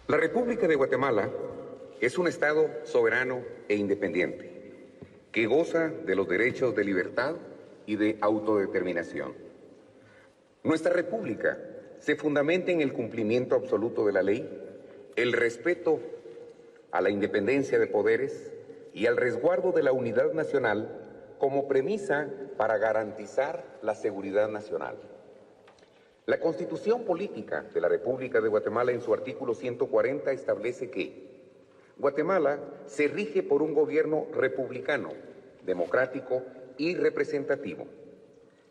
La República de Guatemala es un Estado soberano e independiente que goza de los derechos de libertad y de autodeterminación. Nuestra República se fundamenta en el cumplimiento absoluto de la ley, el respeto a la independencia de poderes y al resguardo de la unidad nacional como premisa para garantizar la seguridad nacional. La Constitución Política de la República de Guatemala, en su artículo 140, establece que Guatemala se rige por un gobierno republicano, democrático y representativo,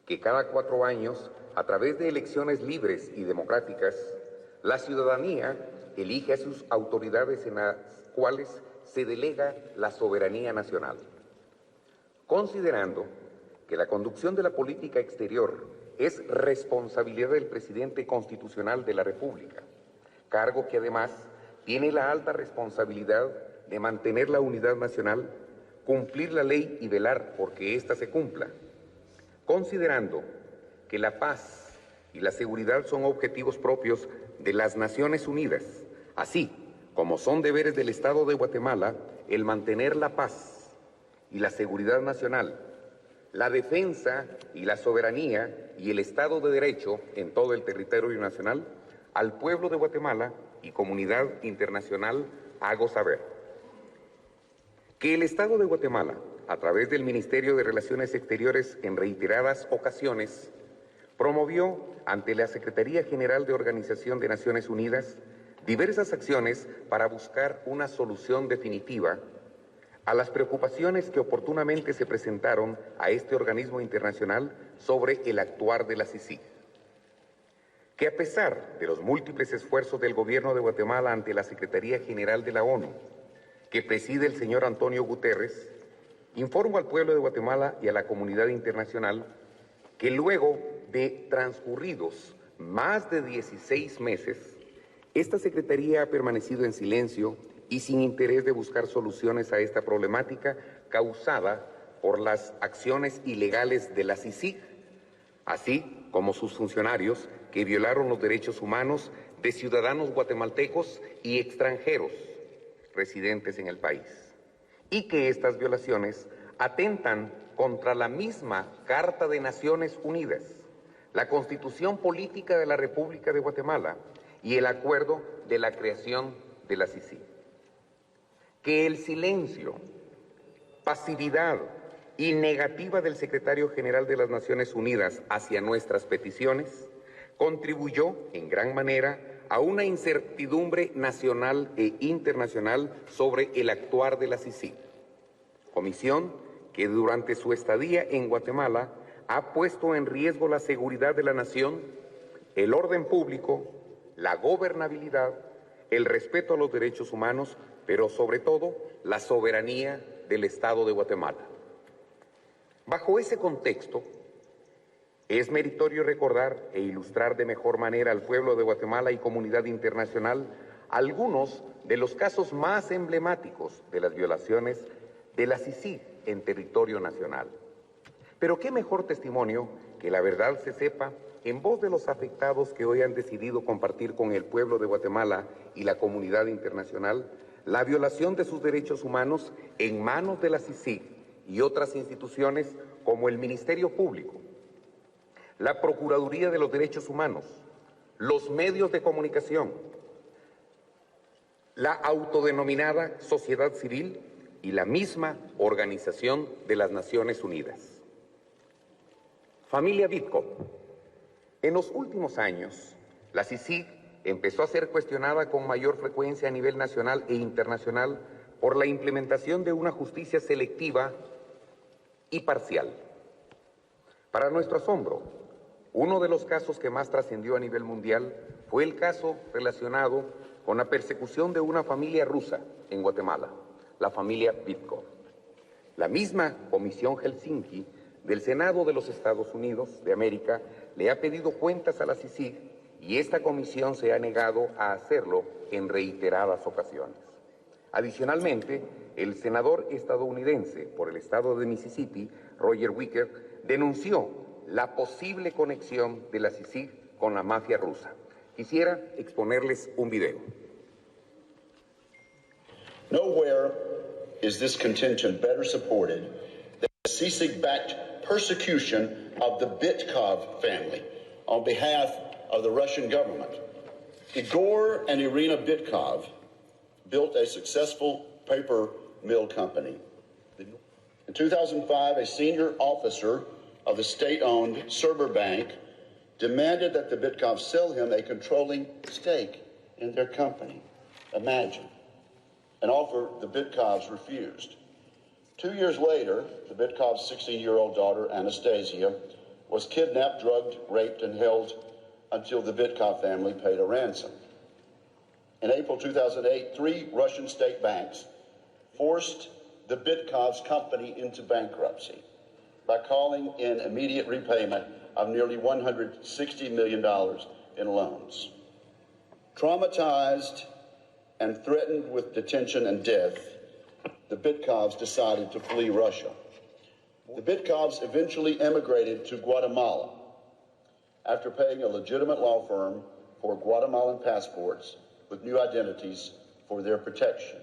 que cada 4 años, a través de elecciones libres y democráticas, la ciudadanía elige a sus autoridades en las cuales se delega la soberanía nacional. Considerando que la conducción de la política exterior es responsabilidad del presidente constitucional de la República, cargo que además tiene la alta responsabilidad de mantener la unidad nacional, cumplir la ley y velar porque ésta se cumpla. Considerando que la paz y la seguridad son objetivos propios de las Naciones Unidas, así como son deberes del Estado de Guatemala el mantener la paz y la seguridad nacional, la defensa y la soberanía y el Estado de Derecho en todo el territorio nacional, al pueblo de Guatemala y comunidad internacional hago saber que el Estado de Guatemala, a través del Ministerio de Relaciones Exteriores, en reiteradas ocasiones, promovió ante la Secretaría General de Organización de Naciones Unidas diversas acciones para buscar una solución definitiva a las preocupaciones que oportunamente se presentaron a este organismo internacional sobre el actuar de la CICIG. Que a pesar de los múltiples esfuerzos del gobierno de Guatemala ante la Secretaría General de la ONU, que preside el señor Antonio Guterres, informo al pueblo de Guatemala y a la comunidad internacional que luego de transcurridos más de 16 meses, esta Secretaría ha permanecido en silencio y sin interés de buscar soluciones a esta problemática causada por las acciones ilegales de la CICIG, así como sus funcionarios que violaron los derechos humanos de ciudadanos guatemaltecos y extranjeros residentes en el país, y que estas violaciones atentan contra la misma Carta de Naciones Unidas, la Constitución Política de la República de Guatemala y el acuerdo de la creación de la CICIG. Que el silencio, pasividad y negativa del secretario general de las Naciones Unidas hacia nuestras peticiones contribuyó en gran manera a una incertidumbre nacional e internacional sobre el actuar de la CICIG, comisión que durante su estadía en Guatemala ha puesto en riesgo la seguridad de la nación, el orden público, la gobernabilidad, el respeto a los derechos humanos, pero sobre todo la soberanía del Estado de Guatemala. Bajo ese contexto, es meritorio recordar e ilustrar de mejor manera al pueblo de Guatemala y comunidad internacional algunos de los casos más emblemáticos de las violaciones de la CICIG en territorio nacional. Pero qué mejor testimonio que la verdad se sepa en voz de los afectados que hoy han decidido compartir con el pueblo de Guatemala y la comunidad internacional la violación de sus derechos humanos en manos de la CICIG y otras instituciones como el Ministerio Público, la Procuraduría de los Derechos Humanos, los medios de comunicación, la autodenominada sociedad civil y la misma Organización de las Naciones Unidas. Familia Vidco, en los últimos años, la CICIG empezó a ser cuestionada con mayor frecuencia a nivel nacional e internacional por la implementación de una justicia selectiva y parcial. Para nuestro asombro, uno de los casos que más trascendió a nivel mundial fue el caso relacionado con la persecución de una familia rusa en Guatemala, la familia Vidco. La misma Comisión Helsinki del Senado de los Estados Unidos de América le ha pedido cuentas a la CICIG y esta comisión se ha negado a hacerlo en reiteradas ocasiones. Adicionalmente, el senador estadounidense por el estado de Mississippi, Roger Wicker, denunció la posible conexión de la CICIG con la mafia rusa. Quisiera exponerles un video. Nowhere is this contention better supported than the CICIG-backed persecution of the Bitkov family on behalf of the Russian government. Igor and Irina Bitkov built a successful paper mill company. In 2005, a senior officer of the state-owned Sberbank demanded that the Bitkovs sell him a controlling stake in their company. Imagine. An offer the Bitkovs refused. 2 years later, the Bitkovs' 16-year-old daughter, Anastasia, was kidnapped, drugged, raped, and held until the Bitkov family paid a ransom. In April 2008, 3 Russian state banks forced the Bitkovs company into bankruptcy by calling in immediate repayment of nearly $160 million in loans. Traumatized and threatened with detention and death, the Bitkovs decided to flee Russia. The Bitkovs eventually emigrated to Guatemala after paying a legitimate law firm for Guatemalan passports with new identities for their protection.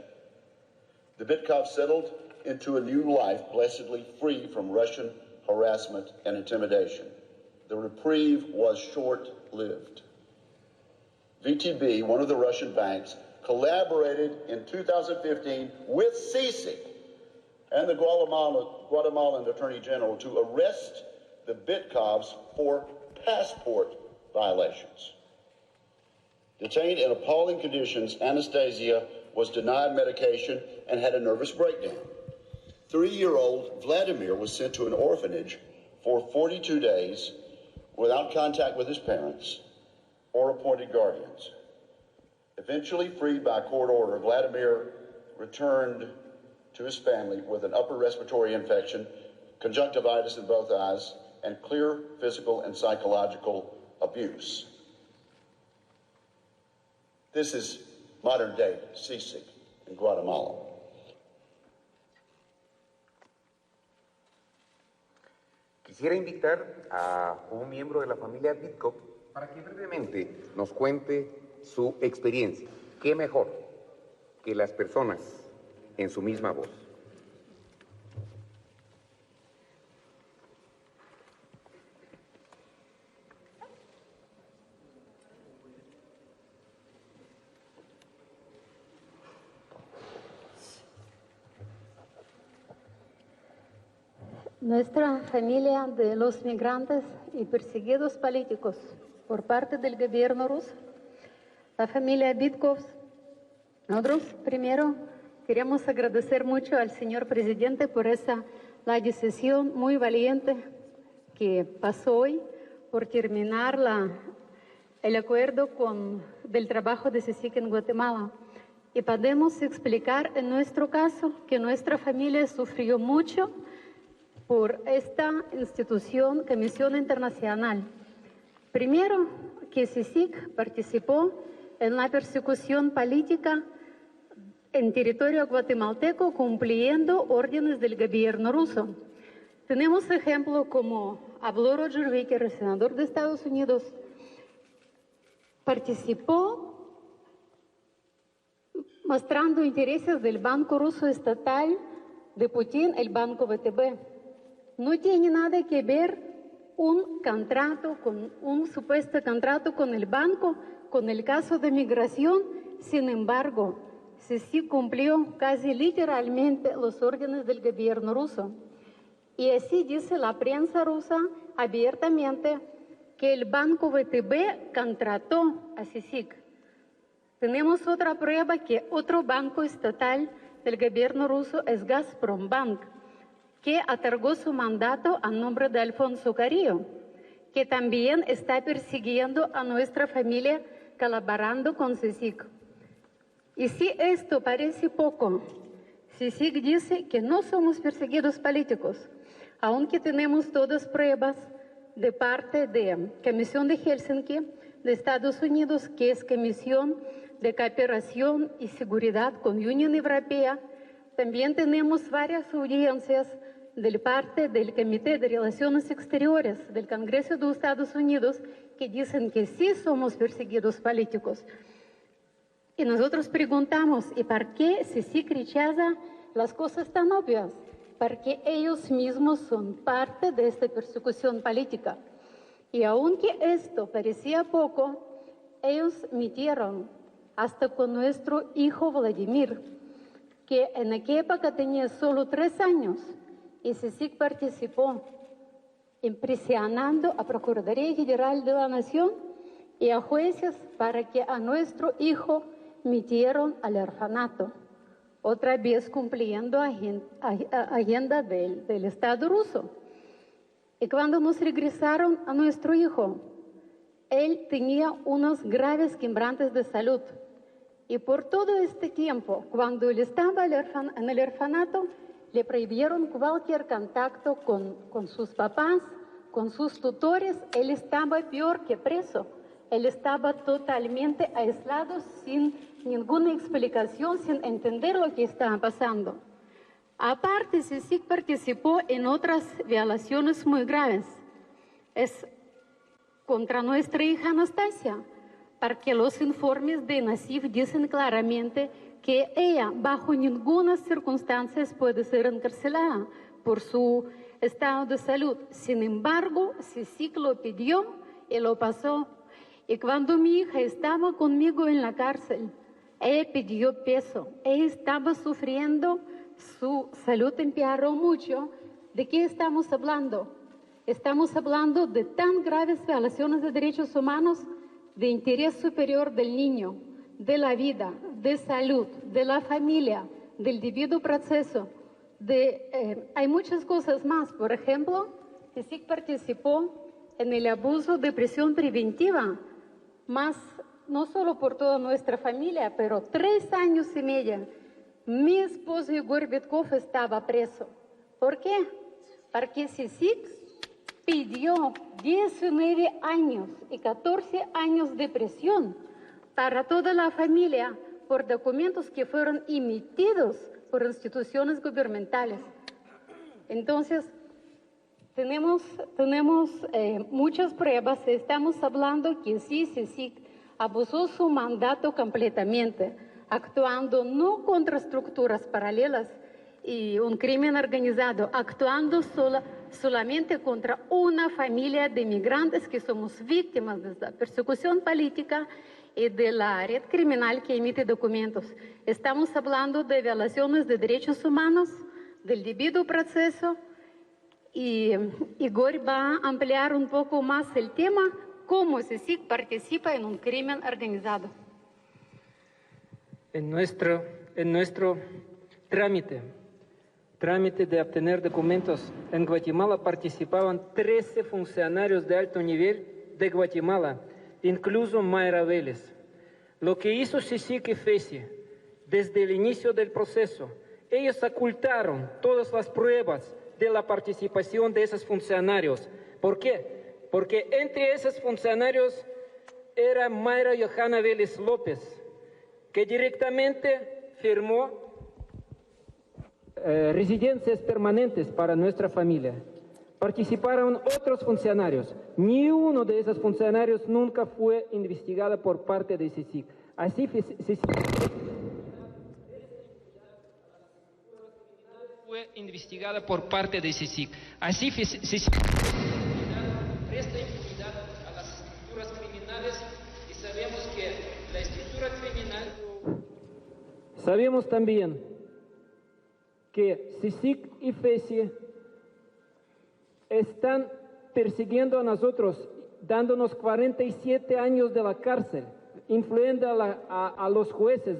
The Bitkovs settled into a new life blessedly free from Russian harassment and intimidation. The reprieve was short-lived. VTB, one of the Russian banks, collaborated in 2015 with CICIG and the Guatemalan Attorney General to arrest the Bitkovs for passport violations. Detained in appalling conditions, Anastasia was denied medication and had a nervous breakdown. 3-year-old Vladimir was sent to an orphanage for 42 days without contact with his parents or appointed guardians. Eventually freed by court order, Vladimir returned to his family with an upper respiratory infection, conjunctivitis in both eyes, and clear physical and psychological abuse. This is modern-day CICIG in Guatemala. Quisiera invitar a un miembro de la familia Bitkov para que brevemente nos cuente su experiencia. ¿Qué mejor que las personas en su misma voz? Nuestra familia de los migrantes y perseguidos políticos por parte del gobierno ruso, la familia Bitkov, nosotros primero queremos agradecer mucho al señor presidente por la decisión muy valiente que pasó hoy por terminar el acuerdo del trabajo de CICIG en Guatemala. Y podemos explicar en nuestro caso que nuestra familia sufrió mucho por esta institución, Comisión Internacional. Primero, que CICIG participó en la persecución política en territorio guatemalteco cumpliendo órdenes del gobierno ruso. Tenemos ejemplos como habló Roger Wicker, el senador de Estados Unidos, participó mostrando intereses del Banco Ruso Estatal de Putin, el Banco VTB. No tiene nada que ver un supuesto contrato con el banco, con el caso de migración. Sin embargo, sí cumplió casi literalmente los órdenes del gobierno ruso. Y así dice la prensa rusa abiertamente que el banco VTB contrató a CICIG. Tenemos otra prueba que otro banco estatal del gobierno ruso es Gazprombank, que otorgó su mandato a nombre de Alfonso Carrillo, que también está persiguiendo a nuestra familia colaborando con CICIG. Y si esto parece poco, CICIG dice que no somos perseguidos políticos, aunque tenemos todas pruebas de parte de Comisión de Helsinki de Estados Unidos, que es Comisión de Cooperación y Seguridad con Unión Europea. También tenemos varias audiencias de parte del Comité de Relaciones Exteriores del Congreso de Estados Unidos que dicen que sí somos perseguidos políticos. Y nosotros preguntamos, ¿y por qué CICIG rechaza las cosas tan obvias? Porque ellos mismos son parte de esta persecución política. Y aunque esto parecía poco, ellos metieron hasta con nuestro hijo Vladimir, que en aquella época tenía solo 3 años, y CICIG participó impresionando a Procuraduría General de la Nación y a jueces para que a nuestro hijo metieron al orfanato, otra vez cumpliendo agenda del Estado ruso. Y cuando nos regresaron a nuestro hijo, él tenía unos graves quebrantos de salud. Y por todo este tiempo, cuando él estaba en el orfanato, le prohibieron cualquier contacto con sus papás, con sus tutores. Él estaba peor que preso. Él estaba totalmente aislado, sin ninguna explicación, sin entender lo que estaba pasando. Aparte, CICIG participó en otras violaciones muy graves. Es contra nuestra hija Anastasia, porque los informes de NACIF dicen claramente que ella bajo ninguna circunstancia puede ser encarcelada por su estado de salud. Sin embargo, CICIG lo pidió y lo pasó. Y cuando mi hija estaba conmigo en la cárcel, ella pidió peso. Ella estaba sufriendo, su salud empeoró mucho. ¿De qué estamos hablando? Estamos hablando de tan graves violaciones de derechos humanos, de interés superior del niño, de la vida, de salud, de la familia, del debido proceso. Hay muchas cosas más. Por ejemplo, CICIG participó en el abuso de prisión preventiva, más no solo por toda nuestra familia, pero 3 años y medio. Mi esposo Igor Vitkov estaba preso. ¿Por qué? Porque CICIG pidió 19 años y 14 años de prisión para toda la familia por documentos que fueron emitidos por instituciones gubernamentales. Entonces, tenemos muchas pruebas. Estamos hablando que sí, CICIG abusó su mandato completamente, actuando no contra estructuras paralelas y un crimen organizado, actuando solamente contra una familia de migrantes que somos víctimas de la persecución política y de la red criminal que emite documentos. Estamos hablando de violaciones de derechos humanos, del debido proceso, y Igor va a ampliar un poco más el tema, cómo CICIG participa en un crimen organizado. En nuestro trámite de obtener documentos en Guatemala participaban 13 funcionarios de alto nivel de Guatemala, incluso Mayra Vélez. Lo que hizo CICIG y FESI desde el inicio del proceso, ellos ocultaron todas las pruebas de la participación de esos funcionarios. ¿Por qué? Porque entre esos funcionarios era Mayra Johanna Vélez López, que directamente firmó residencias permanentes para nuestra familia. Participaron otros funcionarios. Ni uno de esos funcionarios nunca fue investigado por parte de CICIG. Así fue investigada por parte de CICIG. Así CICIG presta impunidad a las estructuras criminales y sabemos que la estructura criminal... Sabemos también que CICIG y FESI están persiguiendo a nosotros, dándonos 47 años de la cárcel, influyendo a los jueces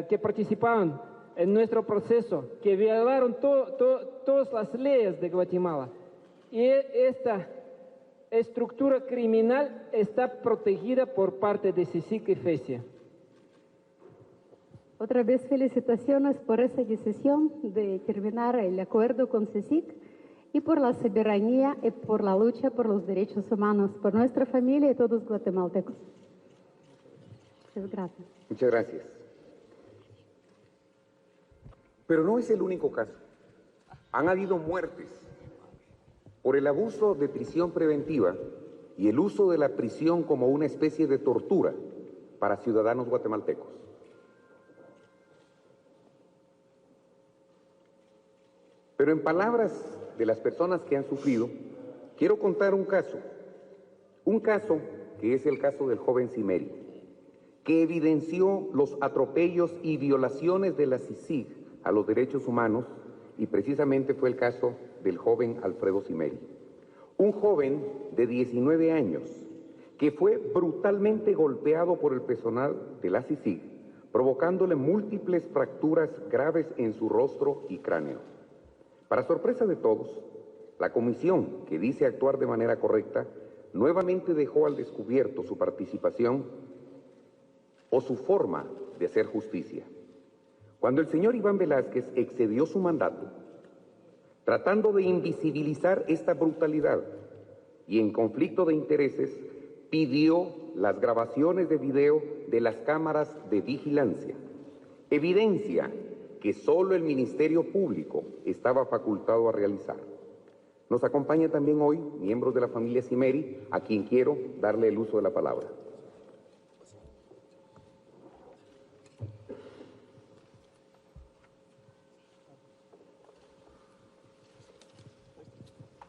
que participaban en nuestro proceso, que violaron todas las leyes de Guatemala. Y esta estructura criminal está protegida por parte de CICIG y FESI. Otra vez felicitaciones por esa decisión de terminar el acuerdo con CICIG y por la soberanía y por la lucha por los derechos humanos, por nuestra familia y todos los guatemaltecos. Muchas gracias. Muchas gracias. Pero no es el único caso. Han habido muertes por el abuso de prisión preventiva y el uso de la prisión como una especie de tortura para ciudadanos guatemaltecos. Pero en palabras de las personas que han sufrido, quiero contar un caso que es el caso del joven Cimeri, que evidenció los atropellos y violaciones de la CICIG a los derechos humanos, y precisamente fue el caso del joven Alfredo Cimeri, un joven de 19 años que fue brutalmente golpeado por el personal de la CICIG, provocándole múltiples fracturas graves en su rostro y cráneo. Para sorpresa de todos, la comisión, que dice actuar de manera correcta, nuevamente dejó al descubierto su participación o su forma de hacer justicia. Cuando el señor Iván Velázquez excedió su mandato, tratando de invisibilizar esta brutalidad y en conflicto de intereses, pidió las grabaciones de video de las cámaras de vigilancia, evidencia que solo el Ministerio Público estaba facultado a realizar. Nos acompaña también hoy miembros de la familia Cimeri, a quien quiero darle el uso de la palabra.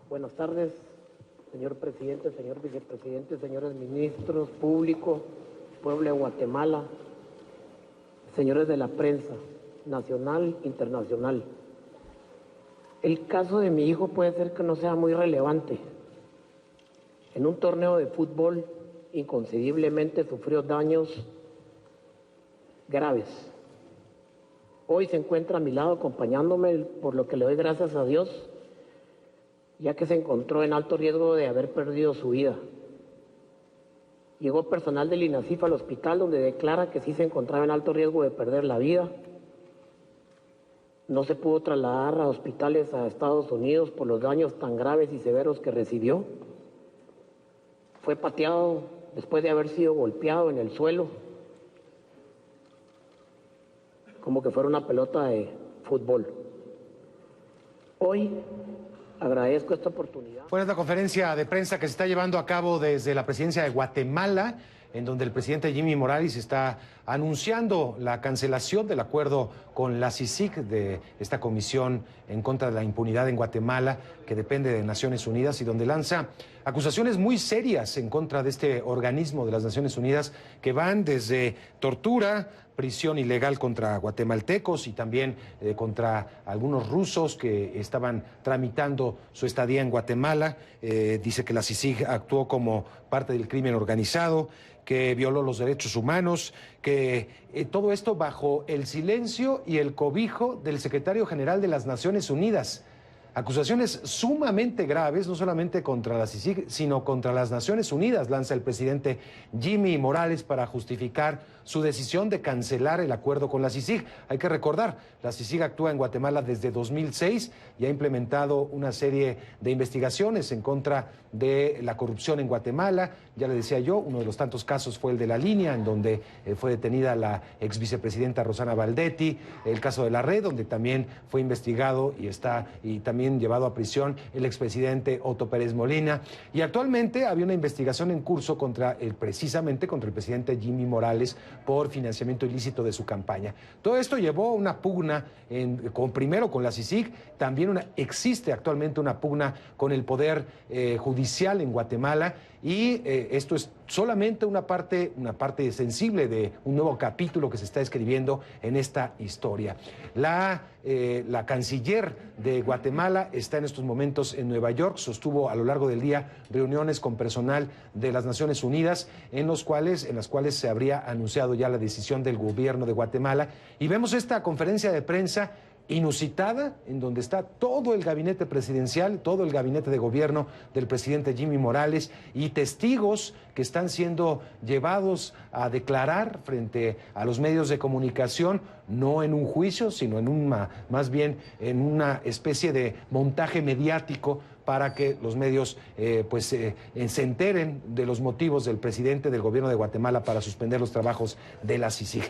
Buenas tardes, señor presidente, señor vicepresidente, señores ministros, público, pueblo de Guatemala, señores de la prensa, nacional, internacional. El caso de mi hijo puede ser que no sea muy relevante. En un torneo de fútbol, inconcebiblemente sufrió daños graves. Hoy se encuentra a mi lado acompañándome, por lo que le doy gracias a Dios, ya que se encontró en alto riesgo de haber perdido su vida. Llegó personal del INASIF al hospital, donde declara que sí se encontraba en alto riesgo de perder la vida. No se pudo trasladar a hospitales a Estados Unidos por los daños tan graves y severos que recibió. Fue pateado después de haber sido golpeado en el suelo, como que fuera una pelota de fútbol. Hoy agradezco esta oportunidad. Fue esta conferencia de prensa que se está llevando a cabo desde la presidencia de Guatemala, en donde el presidente Jimmy Morales está anunciando la cancelación del acuerdo con la CICIG, de esta comisión en contra de la impunidad en Guatemala, que depende de Naciones Unidas, y donde lanza acusaciones muy serias en contra de este organismo de las Naciones Unidas, que van desde tortura, prisión ilegal contra guatemaltecos y también contra algunos rusos que estaban tramitando su estadía en Guatemala. Dice que la CICIG actuó como parte del crimen organizado, que violó los derechos humanos, que todo esto bajo el silencio y el cobijo del secretario general de las Naciones Unidas. Acusaciones sumamente graves, no solamente contra la CICIG, sino contra las Naciones Unidas, lanza el presidente Jimmy Morales para justificar su decisión de cancelar el acuerdo con la CICIG. Hay que recordar, la CICIG actúa en Guatemala desde 2006 y ha implementado una serie de investigaciones en contra de la corrupción en Guatemala. Ya le decía yo, uno de los tantos casos fue el de La Línea, en donde fue detenida la ex vicepresidenta Rosana Valdetti, el caso de La Red, donde también fue investigado y también llevado a prisión el expresidente Otto Pérez Molina, y actualmente había una investigación en curso precisamente contra el presidente Jimmy Morales por financiamiento ilícito de su campaña. Todo esto llevó a una pugna primero con la CICIG, también existe actualmente una pugna con el Poder Judicial en Guatemala, y esto es solamente una parte sensible de un nuevo capítulo que se está escribiendo en esta historia. La canciller de Guatemala está en estos momentos en Nueva York, sostuvo a lo largo del día reuniones con personal de las Naciones Unidas en las cuales se habría anunciado ya la decisión del gobierno de Guatemala, y vemos esta conferencia de prensa inusitada, en donde está todo el gabinete presidencial, todo el gabinete de gobierno del presidente Jimmy Morales, y testigos que están siendo llevados a declarar frente a los medios de comunicación, no en un juicio, sino más bien en una especie de montaje mediático para que los medios se enteren de los motivos del presidente del gobierno de Guatemala para suspender los trabajos de la CICIG.